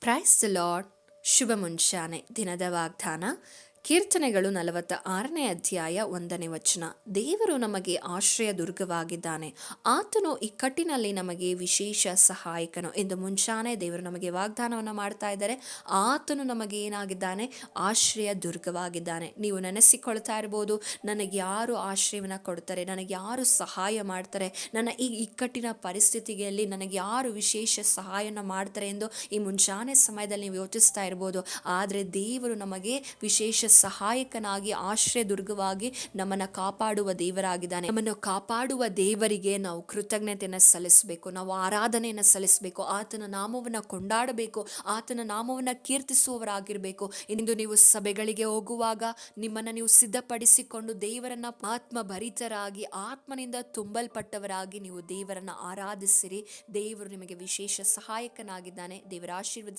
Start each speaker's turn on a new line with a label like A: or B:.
A: Price the Lord. ಶುಭ ಮುಂಚಾನೆ. ದಿನದ ವಾಗ್ದಾನ ಕೀರ್ತನೆಗಳು 46ನೇ ಅಧ್ಯಾಯ 1ನೇ ವಚನ. ದೇವರು ನಮಗೆ ಆಶ್ರಯ ದುರ್ಗವಾಗಿದ್ದಾನೆ, ಆತನು ಇಕ್ಕಟ್ಟಿನಲ್ಲಿ ನಮಗೆ ವಿಶೇಷ ಸಹಾಯಕನು ಎಂದು ಮುಂಚಾನೆ ದೇವರು ನಮಗೆ ವಾಗ್ದಾನವನ್ನು ಮಾಡ್ತಾ ಇದ್ದಾರೆ. ಆತನು ನಮಗೆ ಏನಾಗಿದ್ದಾನೆ? ಆಶ್ರಯ ದುರ್ಗವಾಗಿದ್ದಾನೆ. ನೀವು ನೆನೆಸಿಕೊಳ್ತಾ ಇರ್ಬೋದು, ನನಗೆ ಯಾರು ಆಶ್ರಯವನ್ನು ಕೊಡ್ತಾರೆ, ನನಗೆ ಯಾರು ಸಹಾಯ ಮಾಡ್ತಾರೆ, ನನ್ನ ಈ ಇಕ್ಕಟ್ಟಿನ ಪರಿಸ್ಥಿತಿಯಲ್ಲಿ ನನಗೆ ಯಾರು ವಿಶೇಷ ಸಹಾಯನ ಮಾಡ್ತಾರೆ ಎಂದು ಈ ಮುಂಚಾನೆ ಸಮಯದಲ್ಲಿ ನೀವು ಯೋಚಿಸ್ತಾ ಇರ್ಬೋದು. ಆದರೆ ದೇವರು ನಮಗೆ ವಿಶೇಷ ಸಹಾಯಕನಾಗಿ ಆಶ್ರಯ ದುರ್ಗವಾಗಿ ನಮ್ಮನ್ನು ಕಾಪಾಡುವ ದೇವರಾಗಿದ್ದಾನೆ. ನಮ್ಮನ್ನು ಕಾಪಾಡುವ ದೇವರಿಗೆ ನಾವು ಕೃತಜ್ಞತೆಯನ್ನು ಸಲ್ಲಿಸಬೇಕು, ನಾವು ಆರಾಧನೆಯನ್ನು ಸಲ್ಲಿಸಬೇಕು, ಆತನ ನಾಮವನ್ನು ಕೊಂಡಾಡಬೇಕು, ಆತನ ನಾಮವನ್ನು ಕೀರ್ತಿಸುವವರಾಗಿರಬೇಕು. ಇಂದು ನೀವು ಸಭೆಗಳಿಗೆ ಹೋಗುವಾಗ ನಿಮ್ಮನ್ನು ನೀವು ಸಿದ್ಧಪಡಿಸಿಕೊಂಡು ದೇವರನ್ನ ಆತ್ಮಭರಿತರಾಗಿ ಆತ್ಮನಿಂದ ತುಂಬಲ್ಪಟ್ಟವರಾಗಿ ನೀವು ದೇವರನ್ನ ಆರಾಧಿಸಿರಿ. ದೇವರು ನಿಮಗೆ ವಿಶೇಷ ಸಹಾಯಕನಾಗಿದ್ದಾನೆ. ದೇವರ ಆಶೀರ್ವಾದ